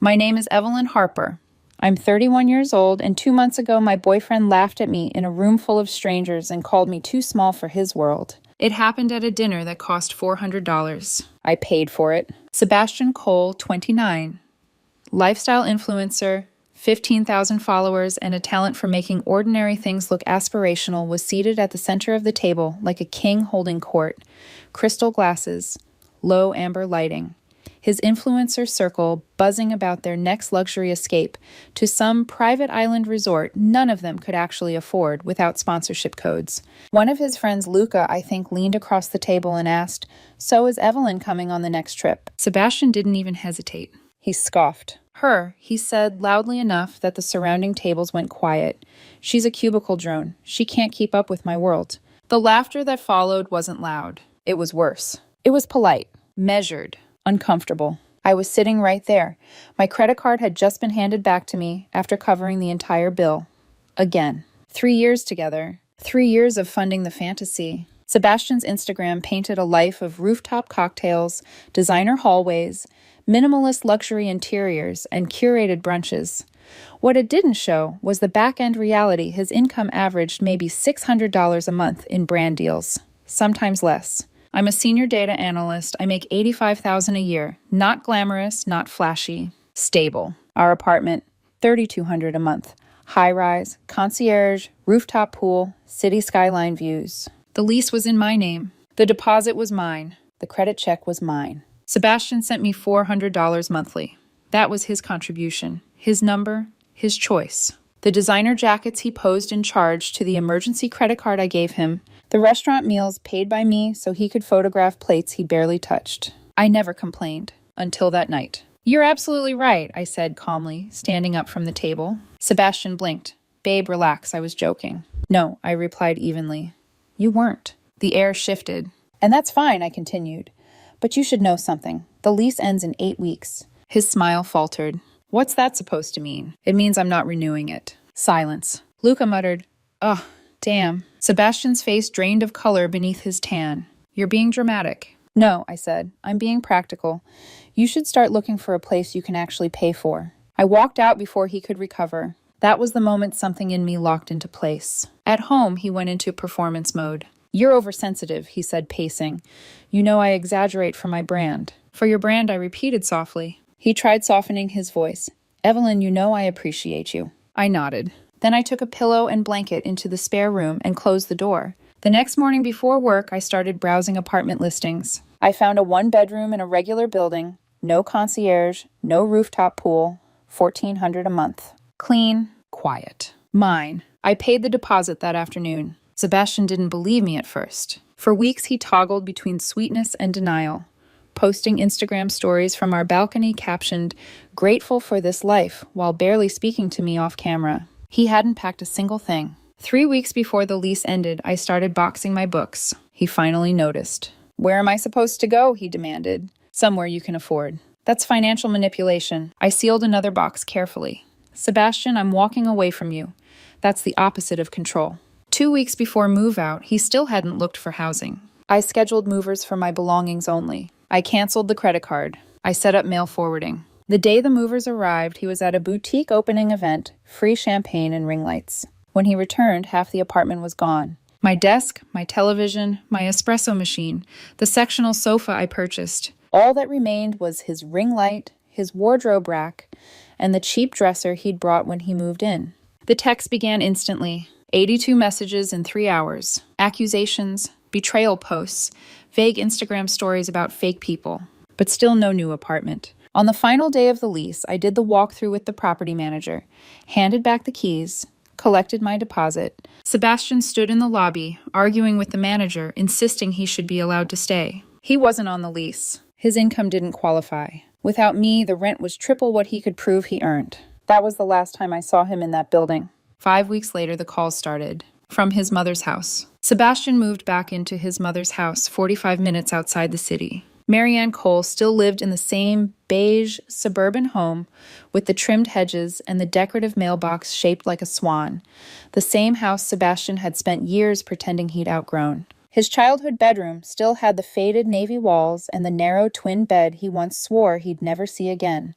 My name is Evelyn Harper. I'm 31 years old, and 2 months ago my boyfriend laughed at me in a room full of strangers and called me too small for his world. It happened at a dinner that cost $400. I paid for it. Sebastian Cole, 29. Lifestyle influencer, 15,000 followers, and a talent for making ordinary things look aspirational, was seated at the center of the table like a king holding court. Crystal glasses, low amber lighting. His influencer circle buzzing about their next luxury escape to some private island resort none of them could actually afford without sponsorship codes. One of his friends, Luca, I think, leaned across the table and asked, "So is Evelyn coming on the next trip?" Sebastian didn't even hesitate. He scoffed. "Her," he said loudly enough that the surrounding tables went quiet. "She's a cubicle drone. She can't keep up with my world." The laughter that followed wasn't loud. It was worse. It was polite, measured, uncomfortable. I was sitting right there. My credit card had just been handed back to me after covering the entire bill. Again. 3 years together. 3 years of funding the fantasy. Sebastian's Instagram painted a life of rooftop cocktails, designer hallways, minimalist luxury interiors, and curated brunches. What it didn't show was the back-end reality. His income averaged maybe $600 a month in brand deals, sometimes less. I'm a senior data analyst. I make $85,000 a year. Not glamorous, not flashy. Stable. Our apartment, $3,200 a month. High-rise, concierge, rooftop pool, city skyline views. The lease was in my name. The deposit was mine. The credit check was mine. Sebastian sent me $400 monthly. That was his contribution, his number, his choice. The designer jackets he posed and charged to the emergency credit card I gave him, the restaurant meals paid by me so he could photograph plates he barely touched. I never complained, until that night. "You're absolutely right," I said calmly, standing up from the table. Sebastian blinked. "Babe, relax, I was joking." "No," I replied evenly. "You weren't." The air shifted. "And that's fine," I continued. "But you should know something. The lease ends in 8 weeks. His smile faltered. "What's that supposed to mean?" "It means I'm not renewing it." Silence. Luca muttered, "Ugh, damn." Sebastian's face drained of color beneath his tan. "You're being dramatic." "No," I said. "I'm being practical. You should start looking for a place you can actually pay for." I walked out before he could recover. That was the moment something in me locked into place. At home, he went into performance mode. "You're oversensitive," he said, pacing. "You know I exaggerate for my brand." "For your brand," I repeated softly. He tried softening his voice. "Evelyn, you know I appreciate you." I nodded. Then I took a pillow and blanket into the spare room and closed the door. The next morning before work, I started browsing apartment listings. I found a 1-bedroom in a regular building, no concierge, no rooftop pool, $1,400 a month. Clean, quiet. Mine. I paid the deposit that afternoon. Sebastian didn't believe me at first. For weeks, he toggled between sweetness and denial, posting Instagram stories from our balcony captioned, "Grateful for this life," while barely speaking to me off camera. He hadn't packed a single thing. 3 weeks before the lease ended, I started boxing my books. He finally noticed. "Where am I supposed to go?" he demanded. "Somewhere you can afford." "That's financial manipulation." I sealed another box carefully. "Sebastian, I'm walking away from you. That's the opposite of control." 2 weeks before move-out, he still hadn't looked for housing. I scheduled movers for my belongings only. I canceled the credit card. I set up mail forwarding. The day the movers arrived, he was at a boutique opening event, free champagne and ring lights. When he returned, half the apartment was gone. My desk, my television, my espresso machine, the sectional sofa I purchased. All that remained was his ring light, his wardrobe rack, and the cheap dresser he'd brought when he moved in. The text began instantly. 82 messages in 3 hours. Accusations, betrayal posts, vague Instagram stories about fake people. But still no new apartment. On the final day of the lease, I did the walkthrough with the property manager, handed back the keys, collected my deposit. Sebastian stood in the lobby, arguing with the manager, insisting he should be allowed to stay. He wasn't on the lease. His income didn't qualify. Without me, the rent was triple what he could prove he earned. That was the last time I saw him in that building. 5 weeks later, the calls started. From his mother's house. Sebastian moved back into his mother's house 45 minutes outside the city. Marianne Cole still lived in the same beige suburban home with the trimmed hedges and the decorative mailbox shaped like a swan, the same house Sebastian had spent years pretending he'd outgrown. His childhood bedroom still had the faded navy walls and the narrow twin bed he once swore he'd never see again.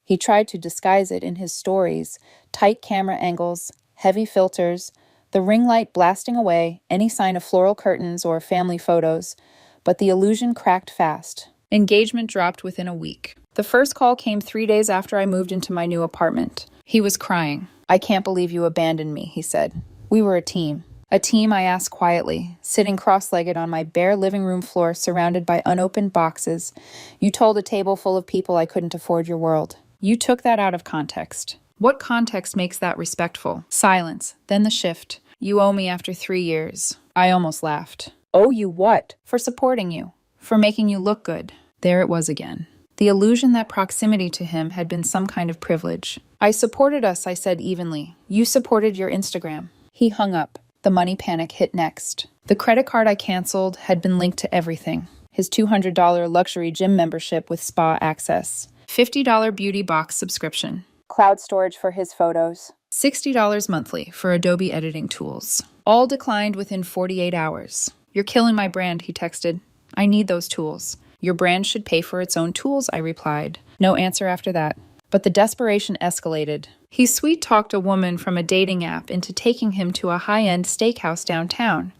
He tried to disguise it in his stories, tight camera angles, heavy filters, the ring light blasting away any sign of floral curtains or family photos, but the illusion cracked fast. Engagement dropped within a week. The first call came 3 days after I moved into my new apartment. He was crying. "I can't believe you abandoned me," he said. "We were a team." "A team," I asked quietly, sitting cross-legged on my bare living room floor surrounded by unopened boxes. "You told a table full of people I couldn't afford your world." "You took that out of context." "What context makes that respectful?" Silence, then the shift. "You owe me after 3 years." I almost laughed. "Owe you what?" "For supporting you. For making you look good." There it was again. The illusion that proximity to him had been some kind of privilege. "I supported us," I said evenly. "You supported your Instagram." He hung up. The money panic hit next. The credit card I canceled had been linked to everything. His $200 luxury gym membership with spa access. $50 beauty box subscription. Cloud storage for his photos. $60 monthly for Adobe editing tools. All declined within 48 hours. "You're killing my brand," he texted. "I need those tools." "Your brand should pay for its own tools," I replied. No answer after that. But the desperation escalated. He sweet-talked a woman from a dating app into taking him to a high-end steakhouse downtown.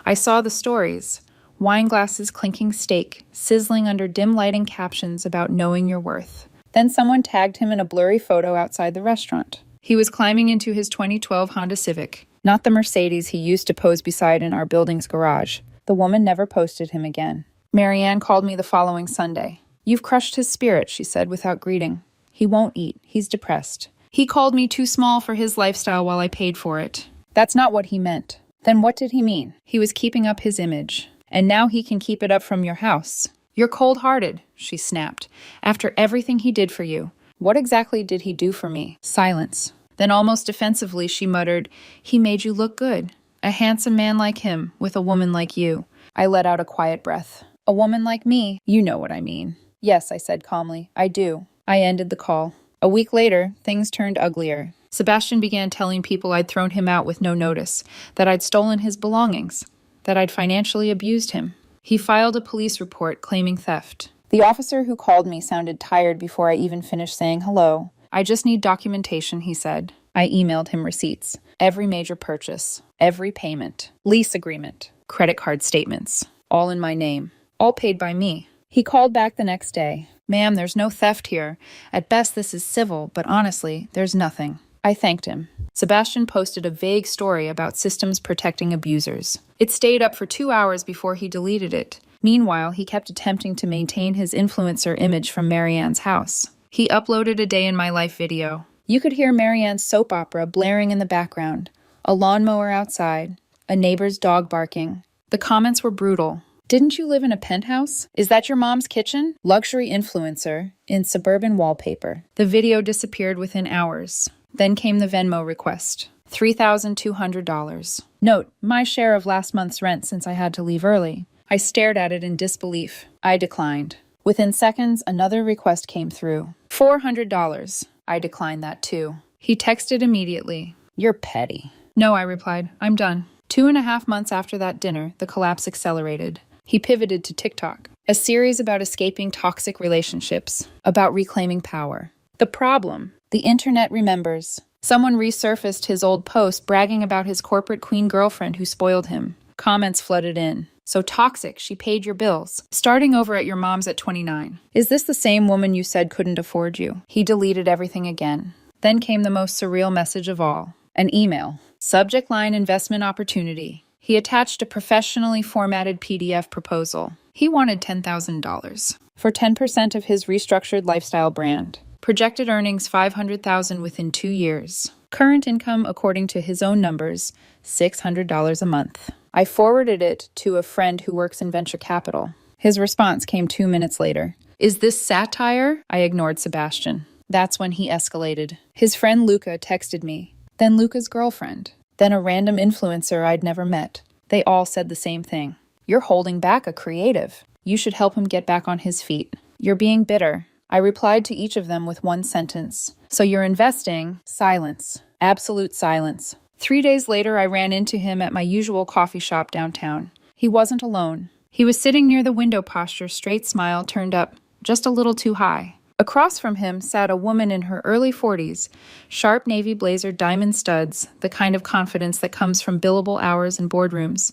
I saw the stories. Wine glasses clinking steak, sizzling under dim lighting captions about knowing your worth. Then someone tagged him in a blurry photo outside the restaurant. He was climbing into his 2012 Honda Civic, not the Mercedes he used to pose beside in our building's garage. The woman never posted him again. Marianne called me the following Sunday. "You've crushed his spirit," she said without greeting. "He won't eat. He's depressed. He called me too small for his lifestyle while I paid for it." That's not what he meant. Then what did he mean? He was keeping up his image. And now he can keep it up from your house. "You're cold-hearted," she snapped. "After everything he did for you." What exactly did he do for me? Silence. Then almost defensively she muttered, "He made you look good. A handsome man like him, with a woman like you." I let out a quiet breath. "A woman like me? You know what I mean." "Yes," I said calmly. "I do." I ended the call. A week later, things turned uglier. Sebastian began telling people I'd thrown him out with no notice, that I'd stolen his belongings, that I'd financially abused him. He filed a police report claiming theft. The officer who called me sounded tired before I even finished saying hello. "I just need documentation," he said. I emailed him receipts. Every major purchase, every payment, lease agreement, credit card statements, all in my name, all paid by me. He called back the next day. "Ma'am, there's no theft here. At best, this is civil, but honestly, there's nothing." I thanked him. Sebastian posted a vague story about systems protecting abusers. It stayed up for 2 hours before he deleted it. Meanwhile, he kept attempting to maintain his influencer image from Marianne's house. He uploaded a day in my life video. You could hear Marianne's soap opera blaring in the background, a lawnmower outside, a neighbor's dog barking. The comments were brutal. "Didn't you live in a penthouse? Is that your mom's kitchen? Luxury influencer in suburban wallpaper." The video disappeared within hours. Then came the Venmo request. $3,200. Note, my share of last month's rent since I had to leave early. I stared at it in disbelief. I declined. Within seconds, another request came through. $400. I declined that too. He texted immediately. "You're petty." "No," I replied. "I'm done." 2.5 months after that dinner, the collapse accelerated. He pivoted to TikTok, a series about escaping toxic relationships, about reclaiming power. The problem: the internet remembers. Someone resurfaced his old post bragging about his corporate queen girlfriend who spoiled him. Comments flooded in. "So toxic, she paid your bills. Starting over at your mom's at 29. Is this the same woman you said couldn't afford you?" He deleted everything again. Then came the most surreal message of all. An email. Subject line: investment opportunity. He attached a professionally formatted PDF proposal. He wanted $10,000 for 10% of his restructured lifestyle brand. Projected earnings $500,000 within 2 years. Current income, according to his own numbers, $600 a month. I forwarded it to a friend who works in venture capital. His response came 2 minutes later. "Is this satire?" I ignored Sebastian. That's when he escalated. His friend Luca texted me. Then Luca's girlfriend. Then a random influencer I'd never met. They all said the same thing. "You're holding back a creative. You should help him get back on his feet. You're being bitter." I replied to each of them with one sentence. "So you're investing?" Silence. Absolute silence. 3 days later, I ran into him at my usual coffee shop downtown. He wasn't alone. He was sitting near the window posture, straight smile turned up, just a little too high. Across from him sat a woman in her early 40s, sharp navy blazer, diamond studs, the kind of confidence that comes from billable hours in boardrooms.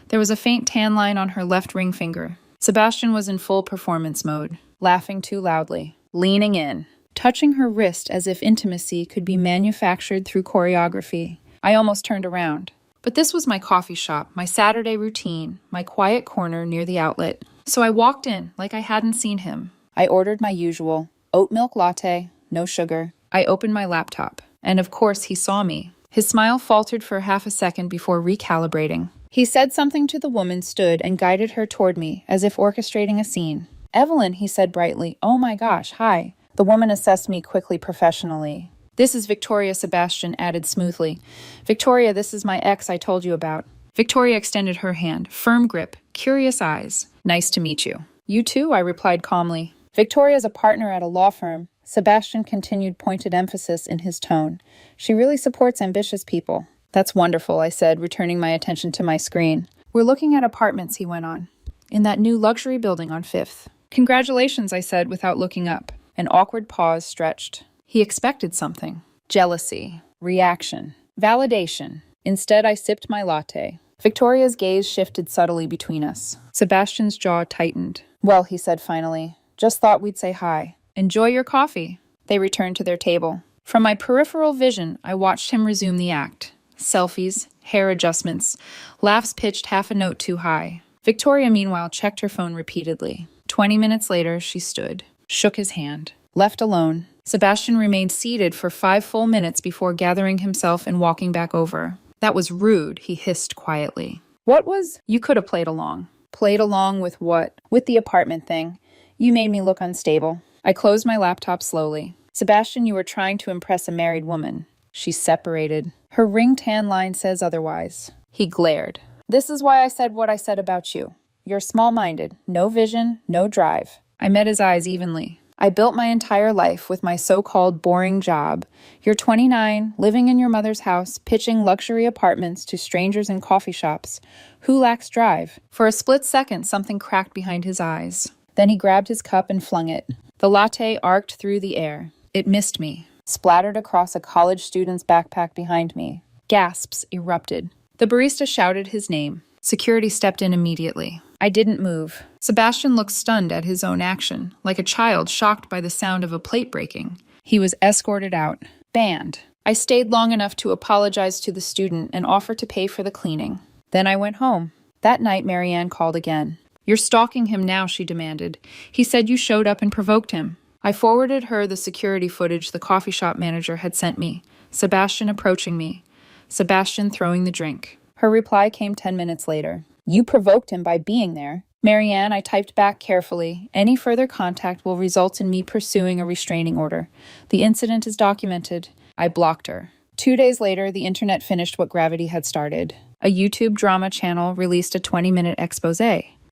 There was a faint tan line on her left ring finger. Sebastian was in full performance mode, laughing too loudly, leaning in, touching her wrist as if intimacy could be manufactured through choreography. I almost turned around. But this was my coffee shop, my Saturday routine, my quiet corner near the outlet. So I walked in like I hadn't seen him. I ordered my usual, oat milk latte, no sugar. I opened my laptop. And of course he saw me. His smile faltered for half a second before recalibrating. He said something to the woman, stood, and guided her toward me, as if orchestrating a scene. "Evelyn," he said brightly. "Oh my gosh, hi." The woman assessed me quickly, professionally. "This is Victoria," Sebastian added smoothly. "Victoria, this is my ex I told you about." Victoria extended her hand, firm grip, curious eyes. "Nice to meet you." "You too," I replied calmly. "Victoria's a partner at a law firm." Sebastian continued, pointed emphasis in his tone. "She really supports ambitious people." "That's wonderful," I said, returning my attention to my screen. "We're looking at apartments," he went on, "in that new luxury building on 5th. "Congratulations," I said without looking up. An awkward pause stretched. He expected something. Jealousy. Reaction. Validation. Instead, I sipped my latte. Victoria's gaze shifted subtly between us. Sebastian's jaw tightened. "Well," he said finally, "just thought we'd say hi. Enjoy your coffee." They returned to their table. From my peripheral vision, I watched him resume the act. Selfies, hair adjustments, laughs pitched half a note too high. Victoria, meanwhile, checked her phone repeatedly. 20 minutes later, she stood, shook his hand. Left alone, Sebastian remained seated for 5 full minutes before gathering himself and walking back over. "That was rude," he hissed quietly. "What was?" "You could have played along." "Played along with what?" "With the apartment thing. You made me look unstable." I closed my laptop slowly. "Sebastian, you were trying to impress a married woman. She's separated. Her ring tan line says otherwise." He glared. "This is why I said what I said about you. You're small-minded, no vision, no drive." I met his eyes evenly. "I built my entire life with my so-called boring job. You're 29, living in your mother's house, pitching luxury apartments to strangers in coffee shops. Who lacks drive?" For a split second, something cracked behind his eyes. Then he grabbed his cup and flung it. The latte arced through the air. It missed me, splattered across a college student's backpack behind me. Gasps erupted. The barista shouted his name. Security stepped in immediately. I didn't move. Sebastian looked stunned at his own action, like a child shocked by the sound of a plate breaking. He was escorted out. Banned. I stayed long enough to apologize to the student and offer to pay for the cleaning. Then I went home. That night, Marianne called again. "You're stalking him now," she demanded. "He said you showed up and provoked him." I forwarded her the security footage the coffee shop manager had sent me. Sebastian approaching me. Sebastian throwing the drink. Her reply came 10 minutes later. "You provoked him by being there." "Marianne," I typed back carefully, "any further contact will result in me pursuing a restraining order. The incident is documented." I blocked her. 2 days later, the internet finished what gravity had started. A YouTube drama channel released a 20-minute expose.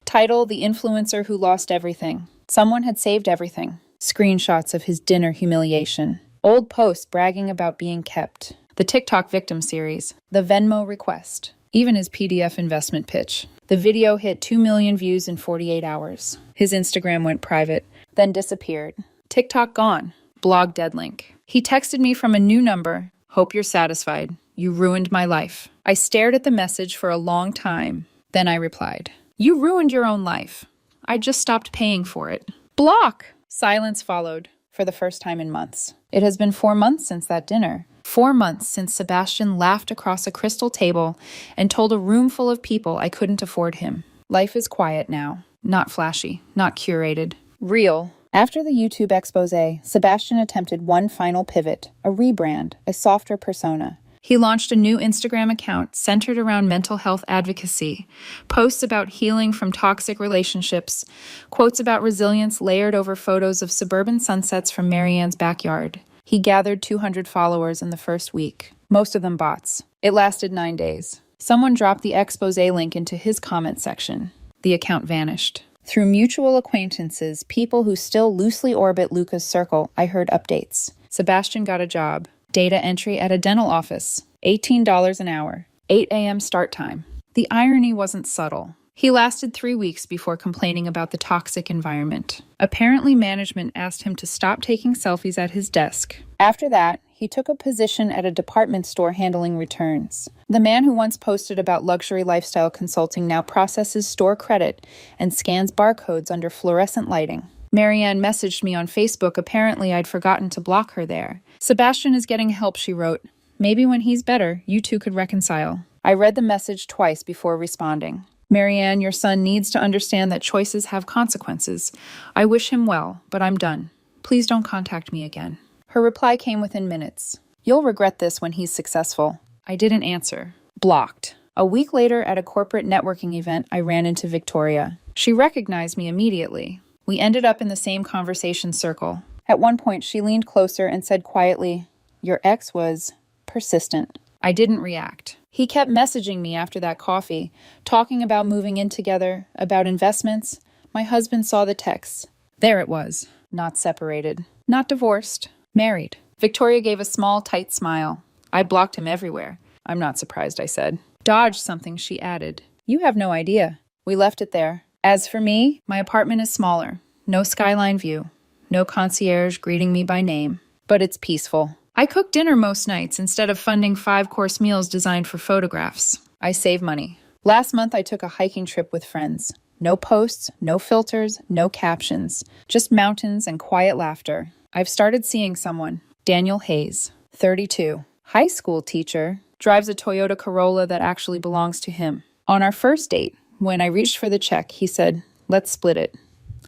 Title: The Influencer Who Lost Everything. Someone had saved everything. Screenshots of his dinner humiliation. Old posts bragging about being kept. The TikTok victim series. The Venmo request. Even his PDF investment pitch. The video hit 2 million views in 48 hours. His Instagram went private, then disappeared. TikTok gone. Blog dead link. He texted me from a new number. "Hope you're satisfied. You ruined my life." I stared at the message for a long time. Then I replied, "You ruined your own life. I just stopped paying for it." Block! Silence followed, for the first time in months. It has been 4 months since that dinner. 4 months since Sebastian laughed across a crystal table and told a room full of people I couldn't afford him. Life is quiet now. Not flashy, not curated. Real. After the YouTube expose, Sebastian attempted one final pivot, a rebrand, a softer persona. He launched a new Instagram account centered around mental health advocacy, posts about healing from toxic relationships, quotes about resilience layered over photos of suburban sunsets from Marianne's backyard. He gathered 200 followers in the first week, most of them bots. It lasted 9 days. Someone dropped the expose link into his comment section. The account vanished. Through mutual acquaintances, people who still loosely orbit Luca's circle, I heard updates. Sebastian got a job. Data entry at a dental office. $18 an hour. 8 a.m. start time. The irony wasn't subtle. He lasted 3 weeks before complaining about the toxic environment. Apparently, management asked him to stop taking selfies at his desk. After that, he took a position at a department store handling returns. The man who once posted about luxury lifestyle consulting now processes store credit and scans barcodes under fluorescent lighting. Marianne messaged me on Facebook. Apparently, I'd forgotten to block her there. Sebastian is getting help, she wrote. Maybe when he's better, you two could reconcile. I read the message twice before responding. Marianne, your son needs to understand that choices have consequences. I wish him well, but I'm done. Please don't contact me again. Her reply came within minutes. You'll regret this when he's successful. I didn't answer. Blocked. A week later, at a corporate networking event, I ran into Victoria. She recognized me immediately. We ended up in the same conversation circle. At one point, she leaned closer and said quietly, "Your ex was persistent." I didn't react. He kept messaging me after that coffee, talking about moving in together, about investments. My husband saw the texts. There it was. Not separated. Not divorced. Married. Victoria gave a small, tight smile. I blocked him everywhere. I'm not surprised, I said. Dodge something, she added. You have no idea. We left it there. As for me, my apartment is smaller. No skyline view. No concierge greeting me by name. But it's peaceful. I cook dinner most nights instead of funding 5-course meals designed for photographs. I save money. Last month, I took a hiking trip with friends. No posts, no filters, no captions. Just mountains and quiet laughter. I've started seeing someone. Daniel Hayes, 32. High school teacher. Drives a Toyota Corolla that actually belongs to him. On our first date, when I reached for the check, he said, "Let's split it."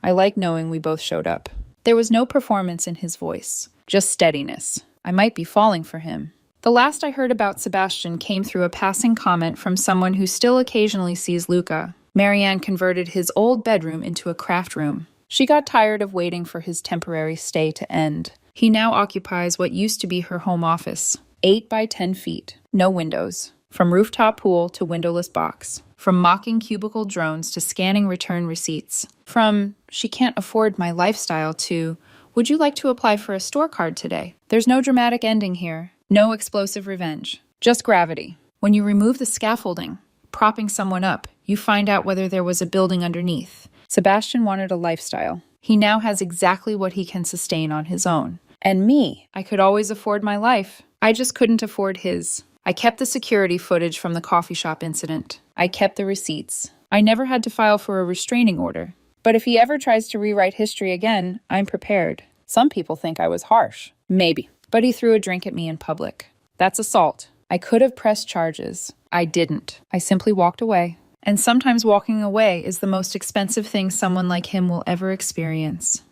I like knowing we both showed up. There was no performance in his voice, just steadiness. I might be falling for him. The last I heard about Sebastian came through a passing comment from someone who still occasionally sees Luca. Marianne converted his old bedroom into a craft room. She got tired of waiting for his temporary stay to end. He now occupies what used to be her home office. 8 by 10 feet. No windows. From rooftop pool to windowless box. From mocking cubicle drones to scanning return receipts. From, she can't afford my lifestyle to, would you like to apply for a store card today? There's no dramatic ending here. No explosive revenge. Just gravity. When you remove the scaffolding, propping someone up, you find out whether there was a building underneath. Sebastian wanted a lifestyle. He now has exactly what he can sustain on his own. And me, I could always afford my life. I just couldn't afford his. I kept the security footage from the coffee shop incident. I kept the receipts. I never had to file for a restraining order. But if he ever tries to rewrite history again, I'm prepared. Some people think I was harsh. Maybe. But he threw a drink at me in public. That's assault. I could have pressed charges. I didn't. I simply walked away. And sometimes walking away is the most expensive thing someone like him will ever experience.